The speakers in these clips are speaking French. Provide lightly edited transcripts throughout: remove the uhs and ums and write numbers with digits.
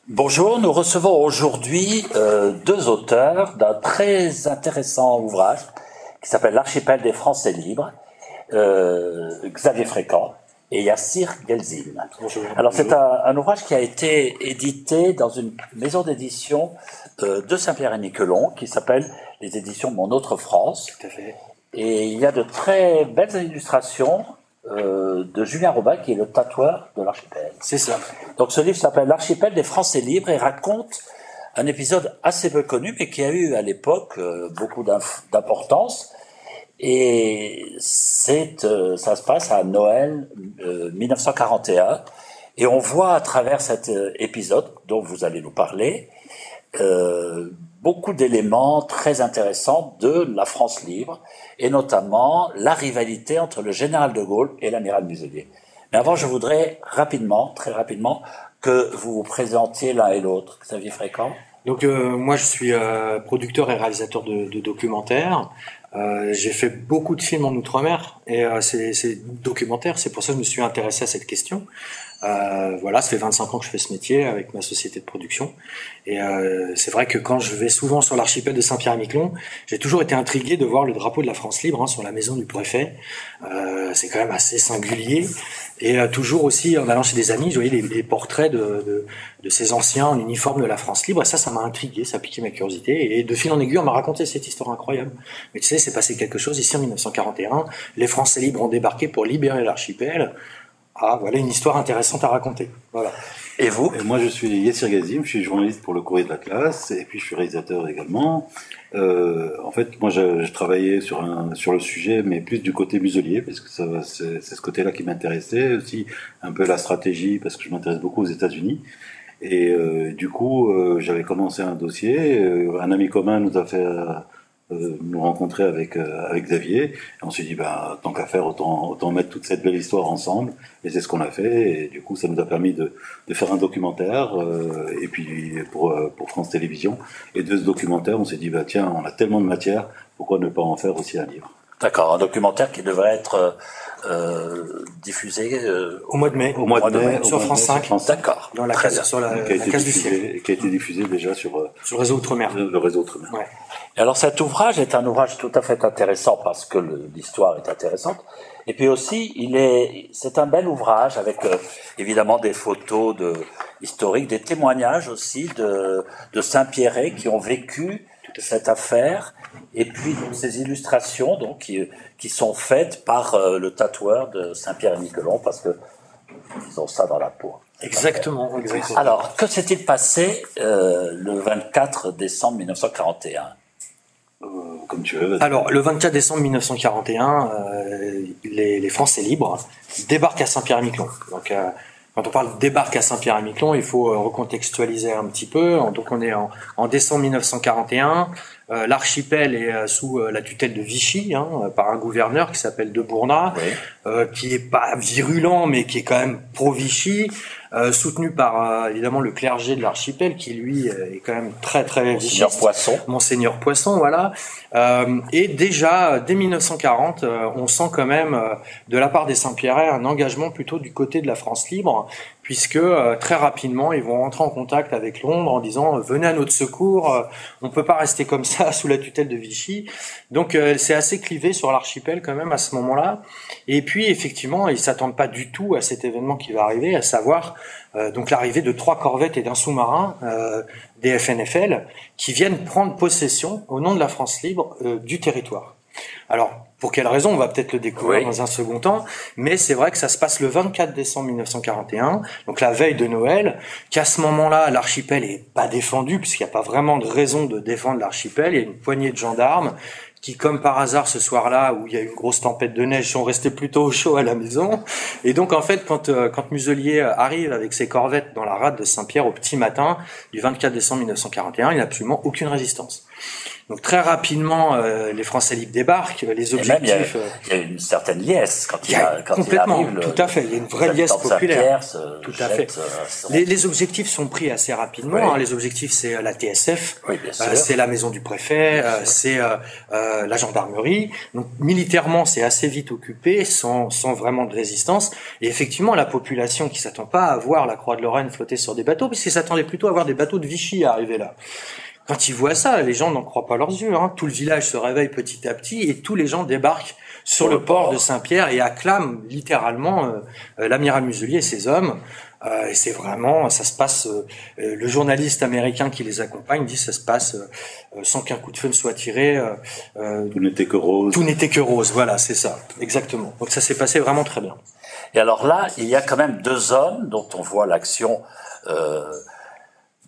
Bonjour, nous recevons aujourd'hui deux auteurs d'un très intéressant ouvrage qui s'appelle L'archipel des Français libres, Xavier Fréquent et Yassir Guelzine. Bonjour. Alors c'est un ouvrage qui a été édité dans une maison d'édition de Saint-Pierre-et-Miquelon qui s'appelle les éditions Mon Autre France. Tout à fait. Et il y a de très belles illustrations de Julien Robin, qui est le tatoueur de l'archipel. C'est ça. Donc ce livre s'appelle L'archipel des Français libres et raconte un épisode assez peu connu, mais qui a eu à l'époque beaucoup d'importance. Et ça se passe à Noël 1941. Et on voit à travers cet épisode, dont vous allez nous parler, beaucoup d'éléments très intéressants de la France libre, et notamment la rivalité entre le général de Gaulle et l'amiral Muselier. Mais avant, je voudrais très rapidement, que vous vous présentiez l'un et l'autre. Xavier Fréquent. Donc moi je suis producteur et réalisateur de documentaires. J'ai fait beaucoup de films en Outre-mer et ces documentaires, c'est pour ça que je me suis intéressé à cette question. Voilà, ça fait 25 ans que je fais ce métier avec ma société de production. Et c'est vrai que quand je vais souvent sur l'archipel de Saint-Pierre-et-Miquelon, j'ai toujours été intrigué de voir le drapeau de la France libre sur la maison du préfet. C'est quand même assez singulier. Et toujours aussi, en allant chez des amis, je voyais les portraits de ces anciens en uniforme de la France libre. Et ça m'a intrigué, ça a piqué ma curiosité. Et de fil en aiguille, on m'a raconté cette histoire incroyable. Mais tu sais, c'est passé quelque chose ici en 1941. Les Français libres ont débarqué pour libérer l'archipel. Ah, voilà une histoire intéressante à raconter. Voilà. Et vous? Moi, je suis Yassir Guelzine, je suis journaliste pour le Courrier de la Classe, et puis je suis réalisateur également. En fait, moi, je travaillais sur le sujet, mais plus du côté muselier, parce que c'est ce côté-là qui m'intéressait, aussi un peu la stratégie, parce que je m'intéresse beaucoup aux États-Unis. Et du coup, j'avais commencé un dossier. Un ami commun nous a fait nous rencontrer avec Xavier, et on s'est dit tant qu'à faire, autant mettre toute cette belle histoire ensemble, et c'est ce qu'on a fait. Et du coup ça nous a permis de faire un documentaire, et puis pour France Télévisions. Et de ce documentaire on s'est dit tiens, on a tellement de matière, pourquoi ne pas en faire aussi un livre. D'accord, un documentaire qui devrait être diffusé au mois de mai, sur France 5. D'accord, dans la case, sur la case du ciel, qui a été diffusé déjà sur le réseau Outre-mer. Le réseau Outre-mer. Ouais. Et alors cet ouvrage est un ouvrage tout à fait intéressant parce que l'histoire est intéressante. Et puis aussi, c'est un bel ouvrage avec évidemment des photos historiques, des témoignages aussi de Saint-Pierrais qui ont vécu cette affaire. Et puis donc, ces illustrations qui sont faites par le tatoueur de Saint-Pierre-et-Miquelon parce que ils ont ça dans la peau. Exactement. Alors, que s'est-il passé le 24 décembre 1941 ? Comme tu veux. Alors, le 24 décembre 1941, les Français libres débarquent à Saint-Pierre-et-Miquelon. Donc, quand on parle de débarque à Saint-Pierre-et-Miquelon, il faut recontextualiser un petit peu. Donc, on est en décembre 1941. L'archipel est sous la tutelle de Vichy, par un gouverneur qui s'appelle de Bournat, oui. Qui est pas virulent, mais qui est quand même pro-Vichy, soutenu par évidemment le clergé de l'archipel, qui lui est quand même très Monseigneur Poisson. Monseigneur Poisson, voilà. Et déjà dès 1940, on sent quand même de la part des Saint-Pierrais un engagement plutôt du côté de la France libre, puisque très rapidement ils vont rentrer en contact avec Londres en disant venez à notre secours, on peut pas rester comme ça sous la tutelle de Vichy. Donc c'est assez clivé sur l'archipel quand même à ce moment-là. Et puis effectivement ils s'attendent pas du tout à cet événement qui va arriver, à savoir donc l'arrivée de 3 corvettes et d'un sous-marin des FNFL qui viennent prendre possession au nom de la France libre du territoire. Alors, pour quelle raison, on va peut-être le découvrir dans un second temps, mais c'est vrai que ça se passe le 24 décembre 1941, donc la veille de Noël, qu'à ce moment-là, l'archipel est pas défendu, puisqu'il n'y a pas vraiment de raison de défendre l'archipel. Il y a une poignée de gendarmes qui, comme par hasard, ce soir-là, où il y a eu une grosse tempête de neige, sont restés plutôt au chaud à la maison. Et donc, en fait, quand Muselier arrive avec ses corvettes dans la rade de Saint-Pierre au petit matin du 24 décembre 1941, il n'y a absolument aucune résistance. Donc très rapidement, les Français libres débarquent, les objectifs... Il y a une certaine liesse quand il complètement, arrive. Tout à fait, il y a une vraie liesse populaire. Tout à fait. Les objectifs sont pris assez rapidement. Oui. Les objectifs, c'est la TSF, oui, c'est la maison du préfet, c'est la gendarmerie. Donc militairement, c'est assez vite occupé, sans vraiment de résistance. Et effectivement, la population qui s'attend pas à voir la Croix de Lorraine flotter sur des bateaux, puisqu'ils s'attendaient plutôt à voir des bateaux de Vichy arriver là. Quand ils voient ça, les gens n'en croient pas leurs yeux. Hein. Tout le village se réveille petit à petit et tous les gens débarquent sur le port de Saint-Pierre et acclament littéralement l'amiral Muselier et ses hommes. Et c'est vraiment, ça se passe. Le journaliste américain qui les accompagne dit ça se passe sans qu'un coup de feu ne soit tiré. Tout n'était que rose. Tout n'était que rose. Voilà, c'est ça, exactement. Donc ça s'est passé vraiment très bien. Et alors là, il y a quand même deux hommes dont on voit l'action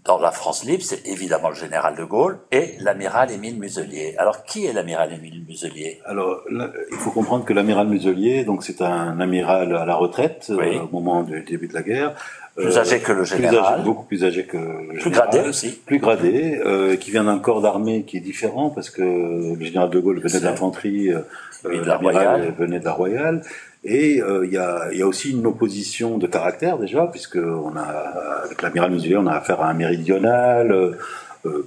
dans la France libre, c'est évidemment le général de Gaulle et l'amiral Émile Muselier. Alors, qui est l'amiral Émile Muselier? Alors, là, il faut comprendre que l'amiral Muselier, donc c'est un amiral à la retraite au moment du début de la guerre. Plus âgé que le général. Beaucoup plus âgé que le plus général. Gradé aussi. Plus gradé, qui vient d'un corps d'armée qui est différent parce que le général de Gaulle venait de l'infanterie, l'amiral venait de la Royale. Et il y a aussi une opposition de caractère déjà, puisque avec l'amiral Muselier, on a affaire à un méridional,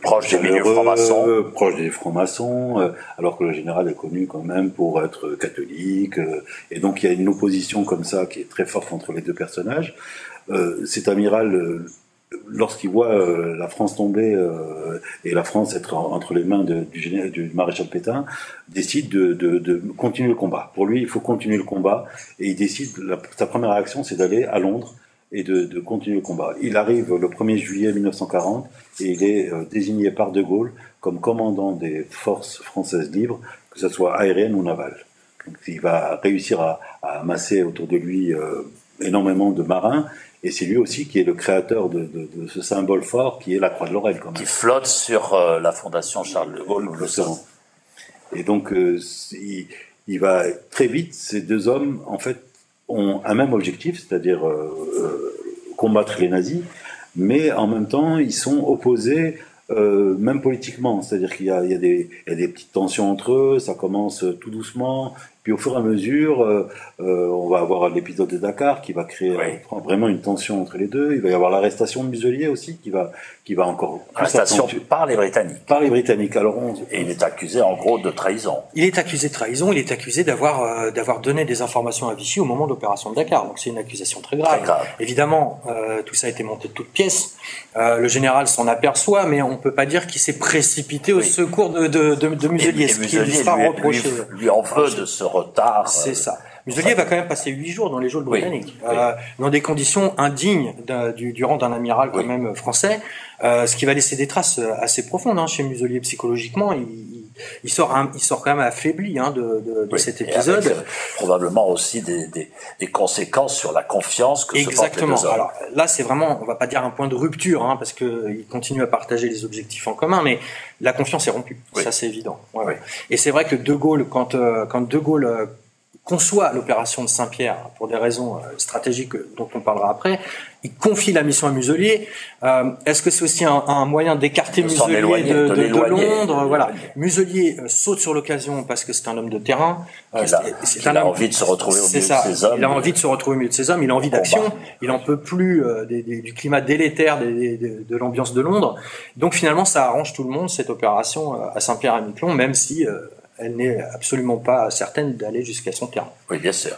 proche des milieux francs-maçons, proche des francs-maçons, alors que le général est connu quand même pour être catholique. Et donc il y a une opposition comme ça qui est très forte entre les deux personnages. Cet amiral, lorsqu'il voit la France tomber et la France être entre les mains du maréchal Pétain, décide de continuer le combat. Pour lui, il faut continuer le combat et il décide, sa première action, c'est d'aller à Londres et de continuer le combat. Il arrive le 1er juillet 1940 et il est désigné par De Gaulle comme commandant des forces françaises libres, que ce soit aériennes ou navales. Donc, il va réussir à amasser autour de lui énormément de marins. Et c'est lui aussi qui est le créateur de ce symbole fort qui est la Croix de Lorraine. Quand même. Qui flotte sur la fondation Charles de Gaulle. Et donc, il va très vite, ces deux hommes, en fait, ont un même objectif, c'est-à-dire combattre les nazis, mais en même temps, ils sont opposés, même politiquement. C'est-à-dire qu'il y a des petites tensions entre eux, ça commence tout doucement. Puis au fur et à mesure, on va avoir l'épisode de Dakar qui va créer vraiment une tension entre les deux. Il va y avoir l'arrestation de Muselier aussi qui va encore plus arrestation par les Britanniques. Par les Britanniques. Alors et il est accusé en gros de trahison. Il est accusé de trahison. Il est accusé d'avoir donné des informations à Vichy au moment de l'opération de Dakar. Donc c'est une accusation très grave. Très grave. Évidemment, tout ça a été monté de toutes pièces. Le général s'en aperçoit, mais on peut pas dire qu'il s'est précipité au secours de Muselier. Ce qui lui sera reproché. Lui en veut de ce retard. C'est ça. Muselier va quand même passer 8 jours dans les geôles britanniques, dans des conditions indignes du rang d'un amiral quand même français, ce qui va laisser des traces assez profondes chez Muselier psychologiquement. Il sort quand même affaibli de cet épisode. Avec, probablement aussi des conséquences sur la confiance que se portent les deux hommes. Alors là, c'est vraiment, on va pas dire un point de rupture, parce que ils continuent à partager les objectifs en commun, mais la confiance est rompue. Ça, c'est évident. Et c'est vrai que De Gaulle, quand De Gaulle conçoit l'opération de Saint-Pierre pour des raisons stratégiques dont on parlera après, il confie la mission à Muselier. Est-ce que c'est aussi un moyen d'écarter Muselier de Londres? Voilà. Muselier saute sur l'occasion parce que c'est un homme de terrain. Il a envie de se retrouver au milieu de ses hommes. Il a envie de se retrouver au milieu de ses hommes. Il a envie d'action. Il en peut plus du climat délétère de l'ambiance de Londres. Donc finalement, ça arrange tout le monde cette opération à Saint-Pierre-et-Miquelon, même si elle n'est absolument pas certaine d'aller jusqu'à son terme. Oui, bien sûr.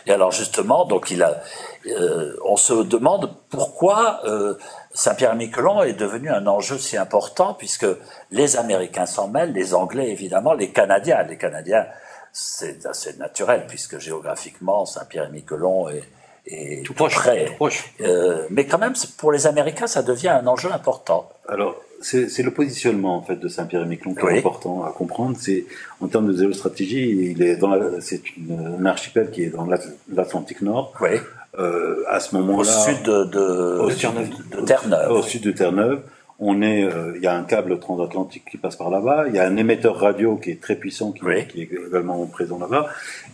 Et alors justement, donc on se demande pourquoi Saint-Pierre-et-Miquelon est devenu un enjeu si important, puisque les Américains s'en mêlent, les Anglais évidemment, les Canadiens. Les Canadiens, c'est assez naturel, puisque géographiquement, Saint-Pierre-et-Miquelon est tout proche. Mais quand même, pour les Américains, ça devient un enjeu important. Alors, c'est le positionnement en fait de Saint-Pierre-et-Miquelon qui est important à comprendre. C'est en termes de géostratégie, c'est un archipel qui est dans l'Atlantique Nord. Oui. À ce moment-là, au sud de Terre-Neuve. Au sud de Terre-Neuve, il y a un câble transatlantique qui passe par là-bas. Il y a un émetteur radio qui est très puissant qui est également présent là-bas.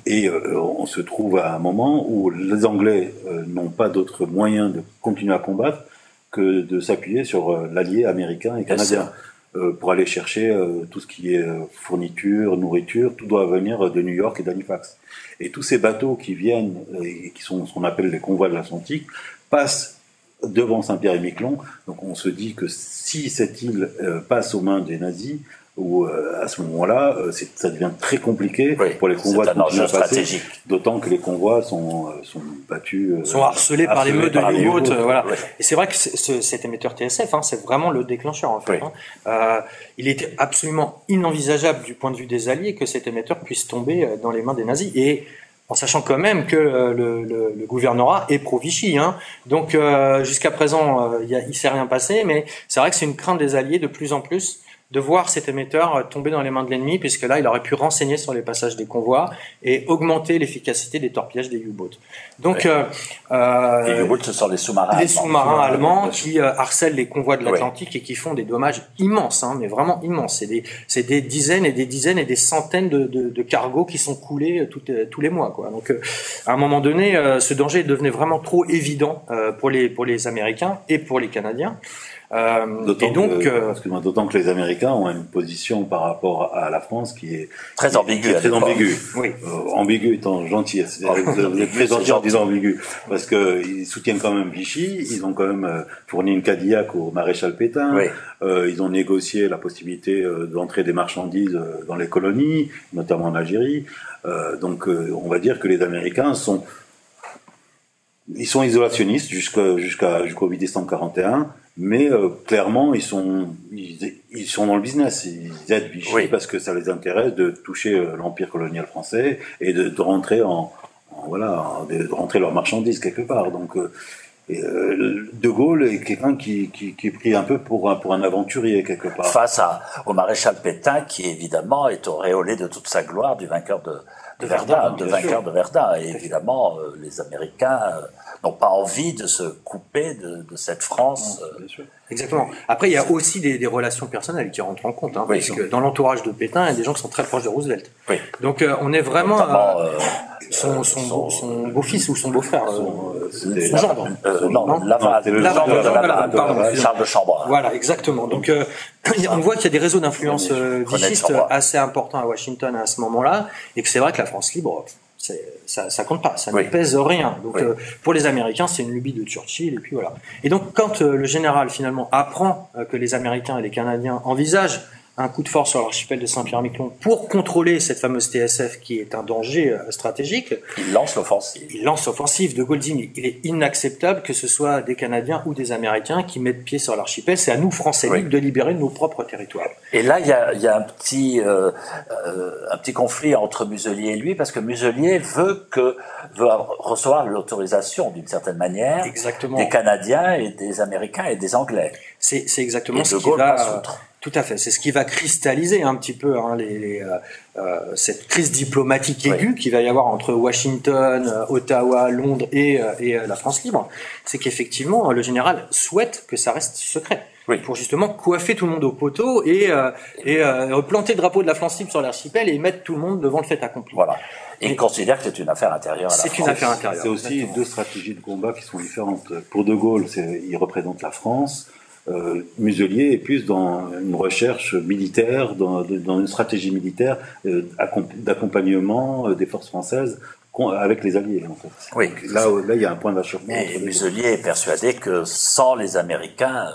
Et on se trouve à un moment où les Anglais n'ont pas d'autre moyen de continuer à combattre que de s'appuyer sur l'allié américain et canadien. pour aller chercher tout ce qui est fourniture, nourriture, tout doit venir de New York et d'Halifax. Et tous ces bateaux qui viennent et qui sont ce qu'on appelle les convois de l'Atlantique passent devant Saint-Pierre-et-Miquelon. Donc on se dit que si cette île passe aux mains des nazis, ou à ce moment-là, ça devient très compliqué pour les convois de continuer à passer. D'autant que les convois sont battus, sont harcelés par les meutes de U-boat. Voilà. Ouais. Et c'est vrai que cet émetteur TSF, c'est vraiment le déclencheur en fait. Il était absolument inenvisageable du point de vue des Alliés que cet émetteur puisse tomber dans les mains des nazis. Et en sachant quand même que le gouvernorat est pro-Vichy. Donc jusqu'à présent, il s'est rien passé, mais c'est vrai que c'est une crainte des Alliés de plus en plus de voir cet émetteur tomber dans les mains de l'ennemi, puisque là, il aurait pu renseigner sur les passages des convois et augmenter l'efficacité des torpillages des U-boats. Donc, les U-boats, ce sont les sous-marins. Les sous-marins allemands qui harcèlent les convois de l'Atlantique et qui font des dommages immenses, mais vraiment immenses. C'est des dizaines et des dizaines et des centaines de cargos qui sont coulés tous les mois, quoi. Donc, à un moment donné, ce danger devenait vraiment trop évident pour les Américains et pour les Canadiens. D'autant que les Américains ont une position par rapport à la France qui est très ambiguë. Oui. Ambigu étant gentil. Vous êtes très gentil en disant ambigu. Parce que ils soutiennent quand même Vichy. Ils ont quand même fourni une Cadillac au maréchal Pétain. Oui. Ils ont négocié la possibilité d'entrer des marchandises dans les colonies, notamment en Algérie. Donc, on va dire que les Américains sont isolationnistes jusqu'au 8 décembre 41. Mais clairement, ils sont dans le business. Ils aident Vichy parce que ça les intéresse de toucher l'empire colonial français et de rentrer de rentrer leurs marchandises quelque part. Donc, De Gaulle est quelqu'un qui est pris un peu pour un aventurier quelque part. Face au maréchal Pétain, qui évidemment est auréolé de toute sa gloire du vainqueur de Verdun. Et évidemment, les Américains n'ont pas envie de se couper de cette France. Bien sûr. Exactement. Après, il y a aussi des relations personnelles qui rentrent en compte, parce que dans l'entourage de Pétain, il y a des gens qui sont très proches de Roosevelt. Oui. Donc, on est vraiment son beau-fils ou son beau-frère, son gendre. Laval, Charles de Chambord. Voilà, exactement. Donc, on voit qu'il y a des réseaux d'influence vichistes assez importants à Washington à ce moment-là, et que c'est vrai que la France libre, ça compte pas, ça ne pèse rien. Donc pour les Américains, c'est une lubie de Churchill, et puis voilà. Et donc quand le général finalement apprend que les Américains et les Canadiens envisagent un coup de force sur l'archipel de Saint-Pierre-et-Miquelon pour contrôler cette fameuse TSF qui est un danger stratégique, il lance l'offensive. De Gaulle dit, il est inacceptable que ce soit des Canadiens ou des Américains qui mettent pied sur l'archipel. C'est à nous, Français libres, de libérer nos propres territoires. Et là, il y a un petit conflit entre Muselier et lui, parce que Muselier veut recevoir l'autorisation d'une certaine manière des Canadiens et des Américains et des Anglais. C'est exactement ce qui va. Tout à fait. C'est ce qui va cristalliser un petit peu cette crise diplomatique aiguë qu'il va y avoir entre Washington, Ottawa, Londres et la France libre. C'est qu'effectivement, le général souhaite que ça reste secret. Pour justement coiffer tout le monde au poteau et planter le drapeau de la France libre sur l'archipel et mettre tout le monde devant le fait accompli. Voilà. Et il considère que c'est une affaire intérieure à la France. C'est une affaire intérieure. C'est aussi deux stratégies de combat qui sont différentes. Pour De Gaulle, il représente la France. Muselier est plus dans une recherche militaire, dans une stratégie militaire d'accompagnement des forces françaises avec les Alliés, en fait. Oui. Là, il y a un point d'achoppement. Et Muselier est persuadé que sans les Américains,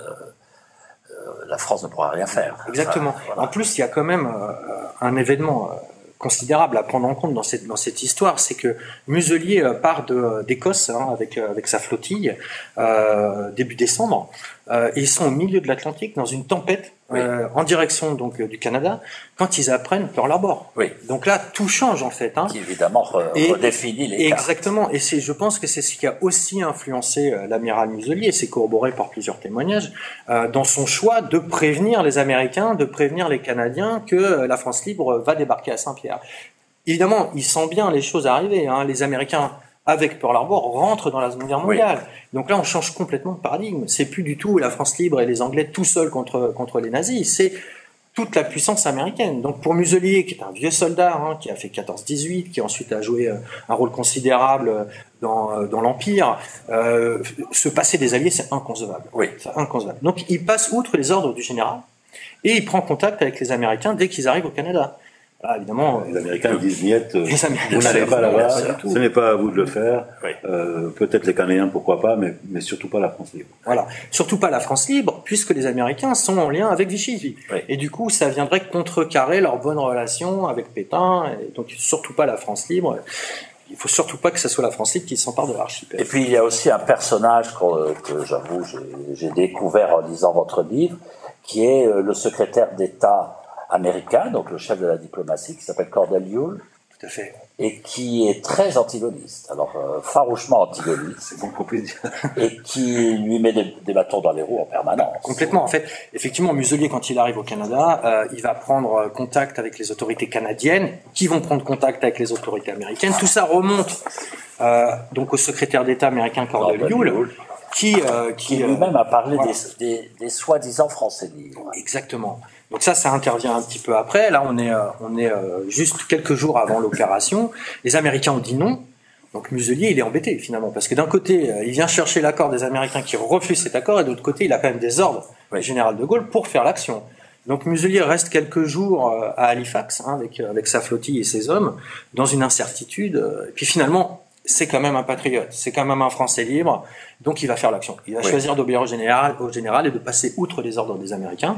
la France ne pourra rien faire. Exactement. Voilà. En plus, il y a quand même un événement considérable à prendre en compte dans cette histoire, c'est que Muselier part d'Écosse avec sa flottille début décembre. Et ils sont au milieu de l'Atlantique dans une tempête en direction donc du Canada quand ils apprennent Pearl Harbor. Donc là tout change en fait. Qui évidemment redéfinit les cartes. Exactement. Et je pense que c'est ce qui a aussi influencé l'amiral Muselier, c'est corroboré par plusieurs témoignages, dans son choix de prévenir les Américains, de prévenir les Canadiens que la France libre va débarquer à Saint-Pierre. Évidemment, il sent bien les choses arriver. Les Américains avec Pearl Harbor, rentre dans la Seconde Guerre mondiale. Donc là, on change complètement de paradigme. C'est plus du tout la France libre et les Anglais tout seuls contre les nazis. C'est toute la puissance américaine. Donc pour Muselier, qui est un vieux soldat, qui a fait 14-18, qui ensuite a joué un rôle considérable dans l'Empire, se passer des alliés, c'est inconcevable. C'est inconcevable. Donc il passe outre les ordres du général Et il prend contact avec les Américains dès qu'ils arrivent au Canada. Là, évidemment, les Américains disent niet, les Américains, vous n'allez pas là-bas, ce n'est pas à vous de le faire. Oui. Peut-être les Canadiens, pourquoi pas, mais surtout pas la France libre. Voilà, surtout pas la France libre, puisque les Américains sont en lien avec Vichy. Oui. Et du coup, ça viendrait contrecarrer leur bonne relation avec Pétain, et donc surtout pas la France libre. Il faut surtout pas que ce soit la France libre qui s'empare de l'archipel. Et puis il y a aussi un personnage que j'avoue j'ai découvert en lisant votre livre, qui est le secrétaire d'État américain, donc le chef de la diplomatie, qui s'appelle Cordell Hull, Tout à fait. et qui est très antigaulliste, alors farouchement antigaulliste, C'est bon qu'on puisse dire. et qui lui met des bâtons dans les roues en permanence. Complètement. En fait, effectivement, Muselier, quand il arrive au Canada, il va prendre contact avec les autorités canadiennes, qui vont prendre contact avec les autorités américaines. Tout ça remonte donc au secrétaire d'État américain Cordell Hull, qui lui-même a parlé voilà. des soi-disant Français libres. Exactement. Donc ça intervient un petit peu après. Là, on est juste quelques jours avant l'opération. Les Américains ont dit non. Donc Muselier, il est embêté finalement, parce que d'un côté, il vient chercher l'accord des Américains qui refusent cet accord, et de l'autre côté, il a quand même des ordres du général de Gaulle pour faire l'action. Donc Muselier reste quelques jours à Halifax, avec sa flottille et ses hommes, dans une incertitude. Et puis finalement, c'est quand même un patriote, c'est quand même un Français libre, donc il va faire l'action. Il va choisir d'obéir au général et de passer outre les ordres des Américains.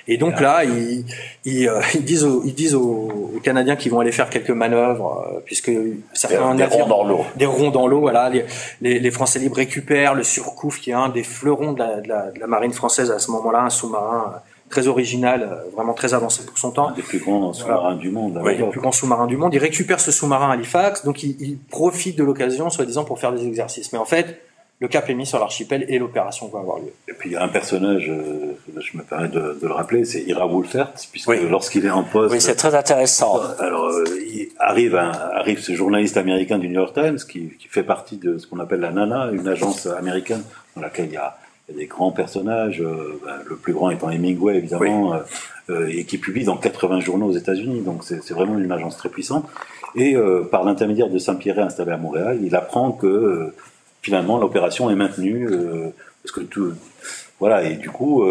Et donc là, ils disent aux Canadiens qu'ils vont aller faire quelques manœuvres, puisque certains navires, des ronds dans l'eau, voilà, les Français libres récupèrent le Surcouf, qui est un des fleurons de la marine française à ce moment-là, un sous-marin très original, vraiment très avancé pour son temps. Un des plus grands sous-marins du monde. Oui, le plus grand sous-marin du monde. Il récupère ce sous-marin à Halifax, donc il profite de l'occasion, soi-disant, pour faire des exercices. Mais en fait, le cap est mis sur l'archipel et l'opération va avoir lieu. Et puis il y a un personnage, je me permets de le rappeler, c'est Ira Wolfert, puisque lorsqu'il est en poste... Oui, c'est très intéressant. Alors, il arrive ce journaliste américain du New York Times, qui fait partie de ce qu'on appelle la NANA, une agence américaine dans laquelle il y a des grands personnages, le plus grand étant Hemingway évidemment, et qui publie dans 80 journaux aux États-Unis. Donc c'est vraiment une agence très puissante. Et par l'intermédiaire de Saint-Pierre installé à Montréal, il apprend que finalement l'opération est maintenue, parce que voilà. Et du coup,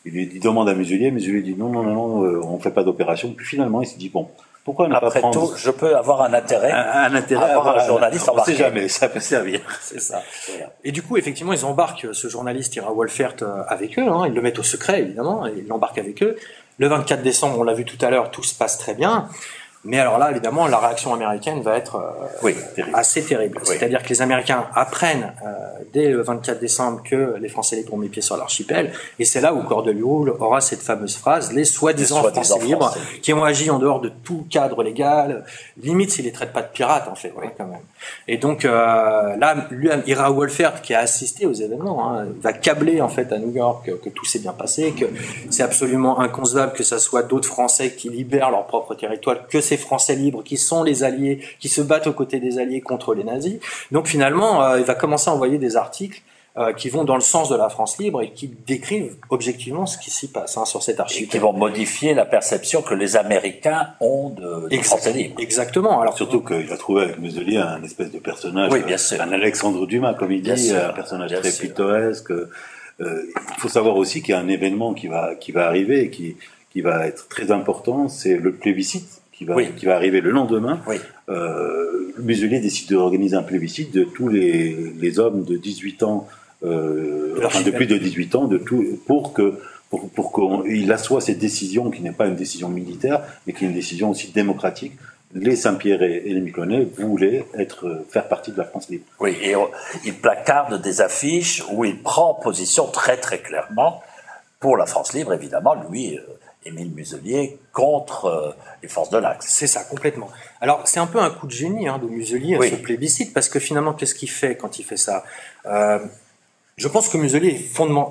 il demande à Muselier dit non, on fait pas d'opération. Puis finalement, il se dit bon. Pourquoi ne pas prendre... Après tout, je peux avoir un intérêt à avoir un journaliste embarqué. On ne sait jamais, ça peut servir. C'est ça. Voilà. Et du coup, effectivement, ils embarquent ce journaliste Ira Wolfert avec eux. Ils le mettent au secret, évidemment, et ils l'embarquent avec eux. Le 24 décembre, on l'a vu tout à l'heure, tout se passe très bien. Mais alors là, évidemment, la réaction américaine va être assez terrible. Oui. C'est-à-dire que les Américains apprennent dès le 24 décembre que les Français libres ont mis pied sur l'archipel. Et c'est là où Cordell Hull aura cette fameuse phrase, les soi-disant Français libres, qui ont agi en dehors de tout cadre légal. Limite, s'ils les traitent pas de pirates, en fait, quand même. Et donc là, lui, Ira Wolfert, qui a assisté aux événements, va câbler en fait à New York que tout s'est bien passé, que c'est absolument inconcevable que ça soit d'autres Français qui libèrent leur propre territoire, que ces Français libres qui sont les alliés, qui se battent aux côtés des alliés contre les nazis. Donc finalement, il va commencer à envoyer des articles qui vont dans le sens de la France libre et qui décrivent objectivement ce qui s'y passe sur cet archipel. Et qui vont modifier la perception que les Américains ont des Français libres. Exactement. Alors surtout qu'il a trouvé avec Muselier un espèce de personnage, un Alexandre Dumas, comme il dit, un personnage très pittoresque. Il faut savoir aussi qu'il y a un événement qui va arriver et qui va être très important, c'est le plébiscite qui va arriver le lendemain. Muselier décide d'organiser un plébiscite de tous les hommes de 18 ans, de plus de 18 ans, pour qu'il assoie cette décision qui n'est pas une décision militaire, mais qui est une décision aussi démocratique. Les Saint-Pierre et les Miquelonais voulaient faire partie de la France libre. Oui, et il placarde des affiches où il prend position très très clairement pour la France libre, évidemment, lui, Émile Muselier, contre les forces de l'Axe. C'est ça, complètement. Alors, c'est un peu un coup de génie de Muselier, ce plébiscite, parce que finalement, qu'est-ce qu'il fait quand il fait ça ? Je pense que Muselier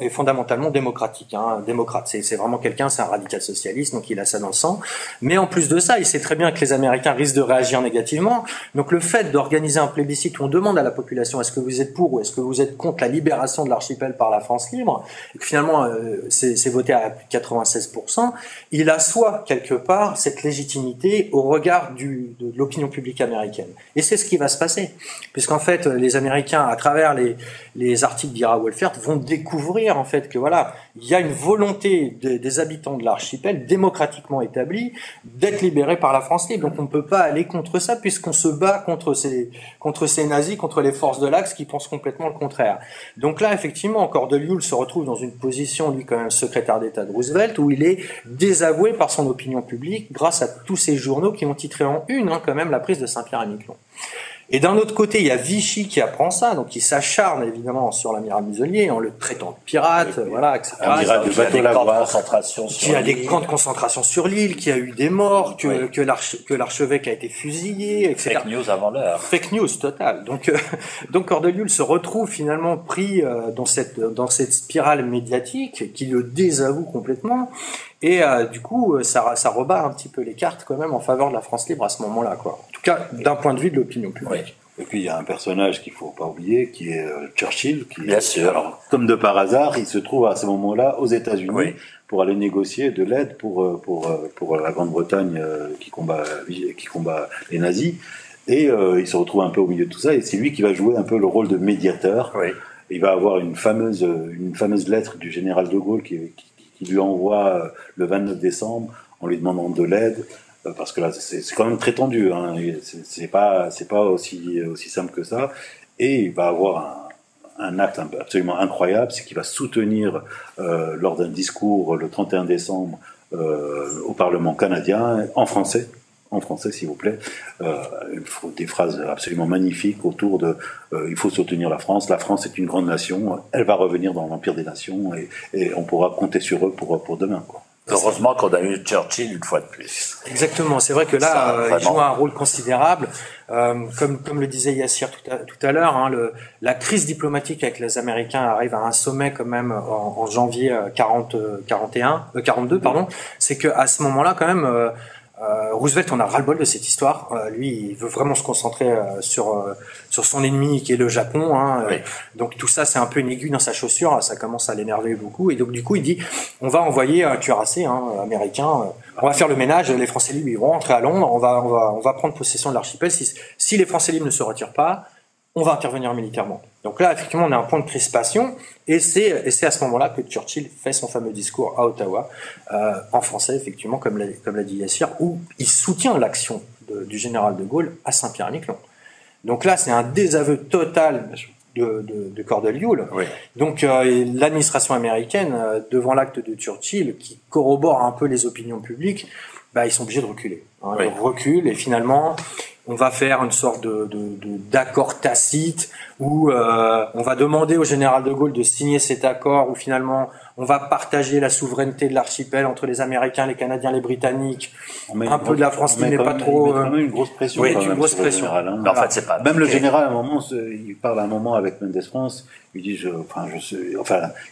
est fondamentalement démocratique, démocrate. C'est vraiment quelqu'un, c'est un radical socialiste, donc il a ça dans le sang. Mais en plus de ça, il sait très bien que les Américains risquent de réagir négativement. Donc le fait d'organiser un plébiscite où on demande à la population est-ce que vous êtes pour ou est-ce que vous êtes contre la libération de l'archipel par la France libre, et que finalement c'est voté à plus de 96%, il assoit quelque part cette légitimité au regard de l'opinion publique américaine. Et c'est ce qui va se passer, puisqu'en fait les Américains, à travers les articles d'Ira Barbara Wolfert vont découvrir en fait que voilà, il y a une volonté des habitants de l'archipel démocratiquement établie d'être libérés par la France libre. Donc on ne peut pas aller contre ça puisqu'on se bat contre ces nazis, contre les forces de l'Axe qui pensent complètement le contraire. Donc là, effectivement, Cordell-Hull se retrouve dans une position, lui quand même secrétaire d'État de Roosevelt, où il est désavoué par son opinion publique grâce à tous ces journaux qui ont titré en une quand même la prise de Saint-Pierre-et-Miquelon. Et d'un autre côté, il y a Vichy qui apprend ça, donc il s'acharne évidemment sur l'amiral Muselier en le traitant de pirate, voilà, etc. Il y a des camps de concentration sur l'île. Il y a des camps de concentration sur l'île, qu'il y a eu des morts, que l'archevêque a été fusillé, etc. Fake news avant l'heure. Fake news total. Donc Cordell-Hull se retrouve finalement pris dans cette spirale médiatique qui le désavoue complètement. Et du coup, ça rebat un petit peu les cartes quand même en faveur de la France libre à ce moment-là, quoi. En tout cas, d'un point de vue de l'opinion publique. Oui. Et puis il y a un personnage qu'il faut pas oublier, qui est Churchill, qui Bien sûr. Alors, comme de par hasard, il se trouve à ce moment-là aux États-Unis pour aller négocier de l'aide pour la Grande-Bretagne qui combat les nazis. Et il se retrouve un peu au milieu de tout ça, et c'est lui qui va jouer un peu le rôle de médiateur. Oui. Il va avoir une fameuse lettre du général de Gaulle qui lui envoie le 29 décembre en lui demandant de l'aide. Parce que là, c'est quand même très tendu, hein. C'est pas aussi simple que ça. Et il va avoir un acte absolument incroyable, c'est qu'il va soutenir, lors d'un discours le 31 décembre, au Parlement canadien, en français, s'il vous plaît, des phrases absolument magnifiques autour de, il faut soutenir la France est une grande nation, elle va revenir dans l'Empire des Nations, et on pourra compter sur eux pour demain, quoi. Heureusement qu'on a eu Churchill une fois de plus. Exactement. C'est vrai que là, il joue un rôle considérable. Comme le disait Yassir tout à l'heure, hein, la crise diplomatique avec les Américains arrive à un sommet quand même en janvier 42, pardon. C'est que à ce moment-là, quand même, Roosevelt en a ras-le-bol de cette histoire. Lui, il veut vraiment se concentrer sur son ennemi qui est le Japon. Hein. Oui. Donc tout ça, c'est un peu une aiguille dans sa chaussure. Ça commence à l'énerver beaucoup. Et donc du coup, il dit, on va envoyer un cuirassé américain. On va faire le ménage. Les Français libres ils vont rentrer à Londres. On va prendre possession de l'archipel. Si les Français libres ne se retirent pas, on va intervenir militairement. Donc là, effectivement, on a un point de crispation, et c'est à ce moment-là que Churchill fait son fameux discours à Ottawa, en français, effectivement, comme l'a dit Yassir, où il soutient l'action du général de Gaulle à Saint-Pierre-et-Miquelon. Donc là, c'est un désaveu total de Cordell-Hull. Oui. Donc l'administration américaine, devant l'acte de Churchill, qui corrobore un peu les opinions publiques, ils sont obligés de reculer. Hein. Oui. Ils reculent, et finalement, on va faire une sorte d'accord tacite où on va demander au général de Gaulle de signer cet accord, où finalement on va partager la souveraineté de l'archipel entre les Américains, les Canadiens, les Britanniques, un peu de la France libre, mais pas trop. Il met quand même une grosse pression. Oui, une grosse pression. Général, hein. Mais en fait, c'est pas. Même le général, à un moment, il parle à un moment avec Mendes France. Il dit,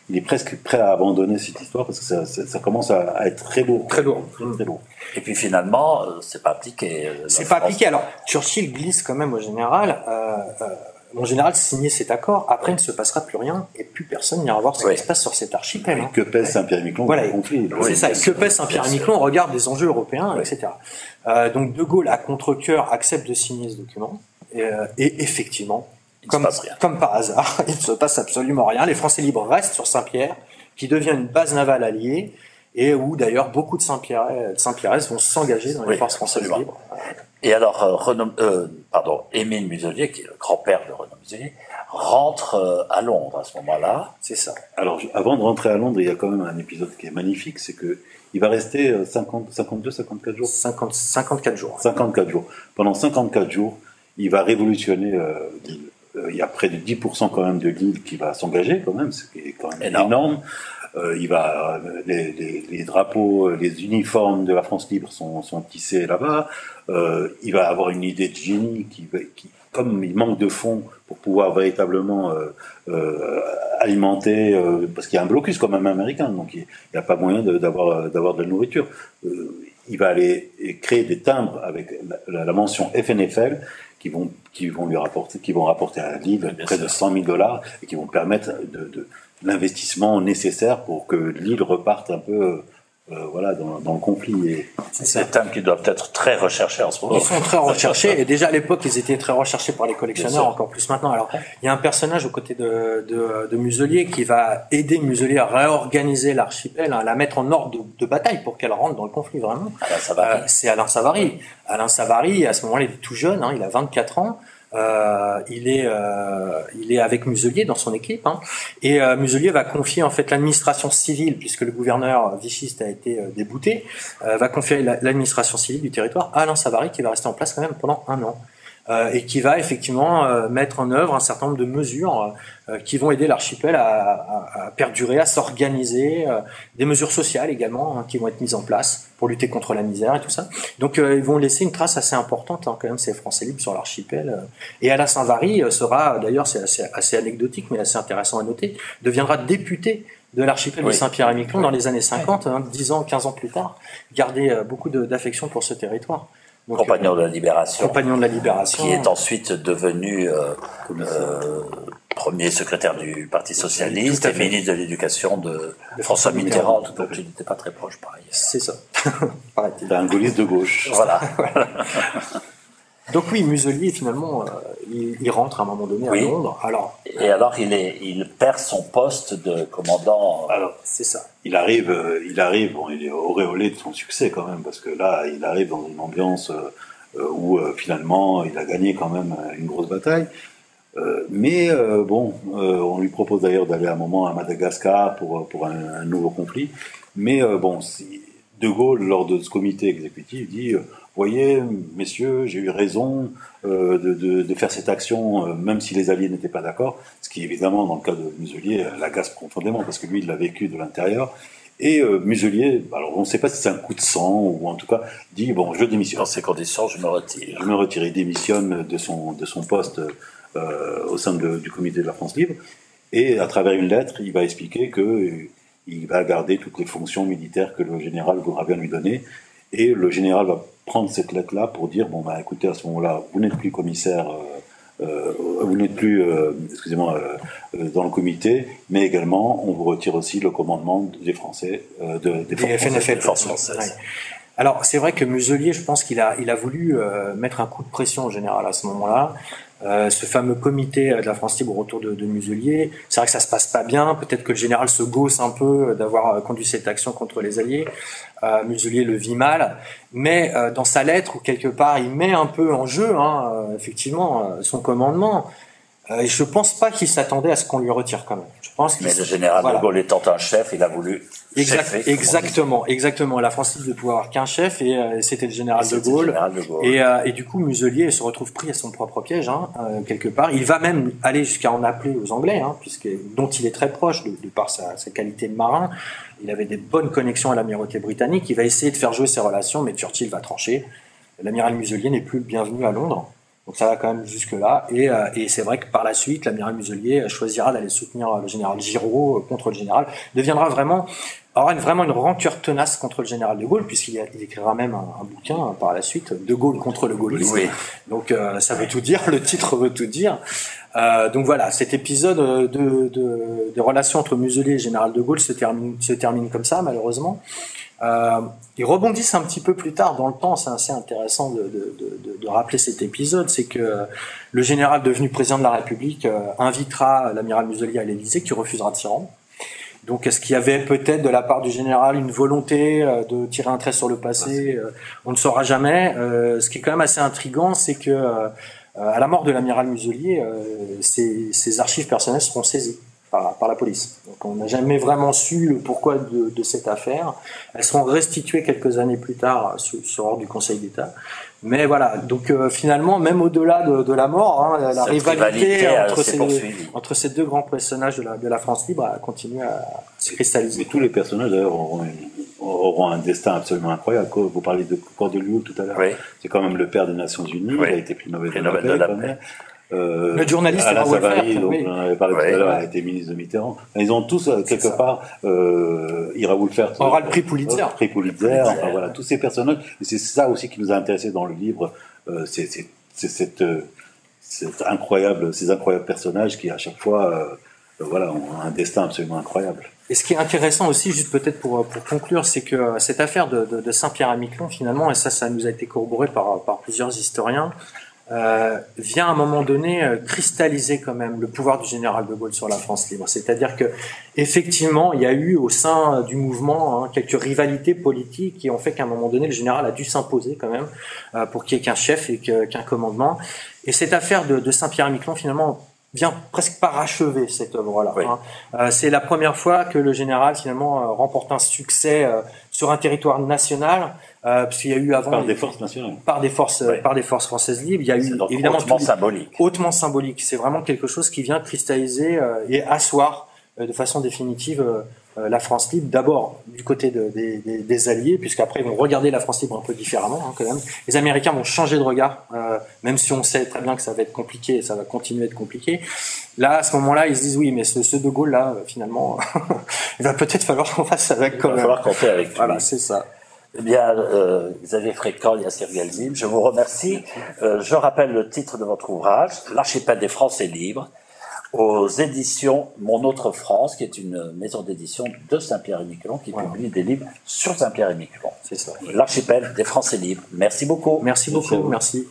il est presque prêt à abandonner cette histoire parce que ça commence à être très lourd. Très lourd. Très lourd. Et puis finalement, c'est pas appliqué. C'est pas appliqué. Alors, Churchill glisse quand même au général. Mon général signait cet accord. Après, il ne se passera plus rien et plus personne n'ira voir ce qui se passe sur cet archipel. Et que pèse Saint-Pierre-et-Miquelon dans le conflit. C'est ça. Et que pèse Saint-Pierre-et-Miquelon? On regarde les enjeux européens, etc. Donc, De Gaulle, à contre-cœur, accepte de signer ce document. Et effectivement, comme par hasard, il ne se passe absolument rien. Les Français libres restent sur Saint-Pierre, qui devient une base navale alliée, et où d'ailleurs beaucoup de Saint-Pierrais vont s'engager dans les forces françaises libres. Et alors, Émile Muselier, qui est le grand-père de Renaud Muselier, rentre à Londres à ce moment-là. C'est ça. Alors, avant de rentrer à Londres, il y a quand même un épisode qui est magnifique, c'est que il va rester 54 jours. 54 jours. 54 jours. Pendant 54 jours, il va révolutionner l'île. Il y a près de 10% quand même de l'île qui va s'engager quand même, ce qui est quand même énorme. Les drapeaux, les uniformes de la France libre sont tissés là-bas. Il va avoir une idée de génie qui comme il manque de fonds pour pouvoir véritablement alimenter, parce qu'il y a un blocus quand même américain, donc il n'y a pas moyen d'avoir de la nourriture. Il va aller créer des timbres avec la mention FNFL qui vont rapporter à l'île près de $100,000 et qui vont permettre de l'investissement nécessaire pour que l'île reparte un peu voilà, dans le conflit. Et c'est des thèmes qui doivent être très recherchés en ce moment. Ils sont très recherchés, et déjà à l'époque, ils étaient très recherchés par les collectionneurs, encore plus maintenant. Alors, il y a un personnage aux côtés de Muselier qui va aider Muselier à réorganiser l'archipel, à la mettre en ordre de bataille pour qu'elle rentre dans le conflit, vraiment. Alain Savary. C'est Alain Savary. Alain Savary, à ce moment-là, il est tout jeune, il a 24 ans. Il est avec Muselier dans son équipe, et Muselier va confier en fait l'administration civile, puisque le gouverneur vichiste a été débouté, va confier l'administration civile du territoire à Alain Savary, qui va rester en place quand même pendant 1 an. Et qui va effectivement mettre en œuvre un certain nombre de mesures qui vont aider l'archipel à perdurer, à s'organiser, des mesures sociales également qui vont être mises en place pour lutter contre la misère et tout ça. Donc ils vont laisser une trace assez importante quand même, ces Français libres sur l'archipel. Et Alain Savary sera, d'ailleurs c'est assez anecdotique mais assez intéressant à noter, deviendra député de l'archipel de Saint-Pierre-et-Miquelon dans les années 50, 10 ans, 15 ans plus tard, garder beaucoup d'affection pour ce territoire. Donc, Compagnon de la Libération. Compagnon de la Libération. Qui est ensuite devenu premier secrétaire du Parti Socialiste et ministre de l'Éducation de François Mitterrand, donc il n'était pas très proche par ailleurs. C'est ça. C'était un gaulliste de gauche. Voilà. Donc oui, Muselier finalement, il rentre à un moment donné à Londres. Alors, il perd son poste de commandant. Alors c'est ça. Il arrive, bon, il est auréolé de son succès quand même, parce que là, il arrive dans une ambiance où finalement, il a gagné quand même une grosse bataille. Mais on lui propose d'ailleurs d'aller à un moment à Madagascar pour un nouveau conflit. Mais De Gaulle, lors de ce comité exécutif, dit voyez, messieurs, j'ai eu raison de faire cette action, même si les Alliés n'étaient pas d'accord, ce qui évidemment, dans le cas de Muselier, l'agace profondément, parce que lui, il l'a vécu de l'intérieur. Et Muselier, alors on ne sait pas si c'est un coup de sang, ou en tout cas, dit, bon, je démissionne. Dans ces conditions, je me retire. Je me retire, il démissionne de son poste au sein du comité de la France libre, et à travers une lettre, il va expliquer qu'il va garder toutes les fonctions militaires que le général voudra bien lui donner, et le général va prendre cette lettre-là pour dire écoutez, à ce moment-là, vous n'êtes plus commissaire, vous n'êtes plus, dans le comité, mais également, on vous retire aussi le commandement des Français, des forces françaises. Ouais. Alors, c'est vrai que Muselier, je pense qu'il a voulu mettre un coup de pression au général à ce moment-là. Ce fameux comité de la France libre autour de Muselier, c'est vrai que ça se passe pas bien. Peut-être que le général se gausse un peu d'avoir conduit cette action contre les Alliés. Muselier le vit mal, mais dans sa lettre, où quelque part il met un peu en jeu, effectivement, son commandement. Et je pense pas qu'il s'attendait à ce qu'on lui retire quand même. Je pense mais le général de Gaulle étant un chef, il a voulu chefer. Exactement. La France libre ne pouvait avoir qu'un chef, et c'était le général de Gaulle. Et du coup, Muselier se retrouve pris à son propre piège, quelque part. Il va même aller jusqu'à en appeler aux Anglais, dont il est très proche de par sa qualité de marin. Il avait des bonnes connexions à l'amirauté britannique. Il va essayer de faire jouer ses relations, mais Churchill va trancher. L'amiral Muselier n'est plus le bienvenu à Londres. Donc ça va quand même jusque-là. Et c'est vrai que par la suite, l'amiral Muselier choisira d'aller soutenir le général Giraud contre le général. Aura vraiment une rancœur tenace contre le général de Gaulle, puisqu'il écrira même un bouquin par la suite, De Gaulle contre le gaullisme. Oui. Donc ça veut tout dire, le titre veut tout dire. Donc voilà, cet épisode de relations entre Muselier et le général de Gaulle se termine comme ça, malheureusement. Ils rebondissent un petit peu plus tard dans le temps, c'est assez intéressant de rappeler cet épisode, c'est que le général devenu président de la République invitera l'amiral Muselier à l'Élysée, qui refusera de s'y rendre. Donc est-ce qu'il y avait peut-être de la part du général une volonté de tirer un trait sur le passé? On ne saura jamais. Ce qui est quand même assez intriguant, c'est que à la mort de l'amiral Muselier, ses archives personnelles seront saisies par la police. Donc on n'a jamais vraiment su le pourquoi de cette affaire. Elles seront restituées quelques années plus tard sur ordre du Conseil d'État. Mais voilà, donc finalement, même au-delà de la mort, la rivalité entre ces deux grands personnages de la France libre a continué à se cristalliser. Mais tous les personnages d'ailleurs auront un destin absolument incroyable. Vous parliez de Cordeluo tout à l'heure. Oui. C'est quand même le père des Nations Unies. Oui. Il a été prix Nobel de la paix. Le journaliste Alain Savary, dont on avait parlé tout à l'heure, a été ministre de Mitterrand. Ils ont tous quelque part Ira Woolfert aura le prix Pulitzer. Enfin, voilà, tous ces personnages. Et c'est ça aussi qui nous a intéressés dans le livre. C'est ces incroyables personnages qui à chaque fois ont un destin absolument incroyable. Et ce qui est intéressant aussi, juste peut-être pour conclure, c'est que cette affaire de Saint-Pierre-et-Miquelon, finalement, et ça nous a été corroboré par plusieurs historiens, vient à un moment donné cristalliser quand même le pouvoir du général de Gaulle sur la France libre. C'est-à-dire que effectivement, il y a eu au sein du mouvement quelques rivalités politiques qui ont fait qu'à un moment donné, le général a dû s'imposer quand même pour qu'il y ait qu'un chef et qu'un commandement. Et cette affaire de Saint-Pierre-et-Miquelon, finalement, vient presque parachever cette œuvre-là. Oui. C'est la première fois que le général finalement remporte un succès sur un territoire national, puisqu'il y a eu avant Par des forces nationales. par des forces françaises libres. Il y a eu évidemment hautement symbolique. Hautement symbolique. C'est vraiment quelque chose qui vient cristalliser et asseoir de façon définitive la France libre, d'abord du côté des Alliés, puisqu'après ils vont regarder la France libre un peu différemment quand même. Les Américains vont changer de regard, même si on sait très bien que ça va être compliqué et ça va continuer à être compliqué. Là, à ce moment-là, ils se disent oui, mais ce De Gaulle là, finalement, il va peut-être falloir qu'on fasse avec quand même. Il va falloir compter avec lui. Voilà, c'est ça. Eh bien, Xavier Frécant, Yassir Galzim, je vous remercie. Je rappelle le titre de votre ouvrage, L'archipel des Français libres, aux éditions Mon Autre France, qui est une maison d'édition de Saint-Pierre-et-Miquelon, qui publie des livres sur Saint-Pierre-et-Miquelon. C'est ça. L'archipel des Français libres. Merci beaucoup. Merci beaucoup. Merci.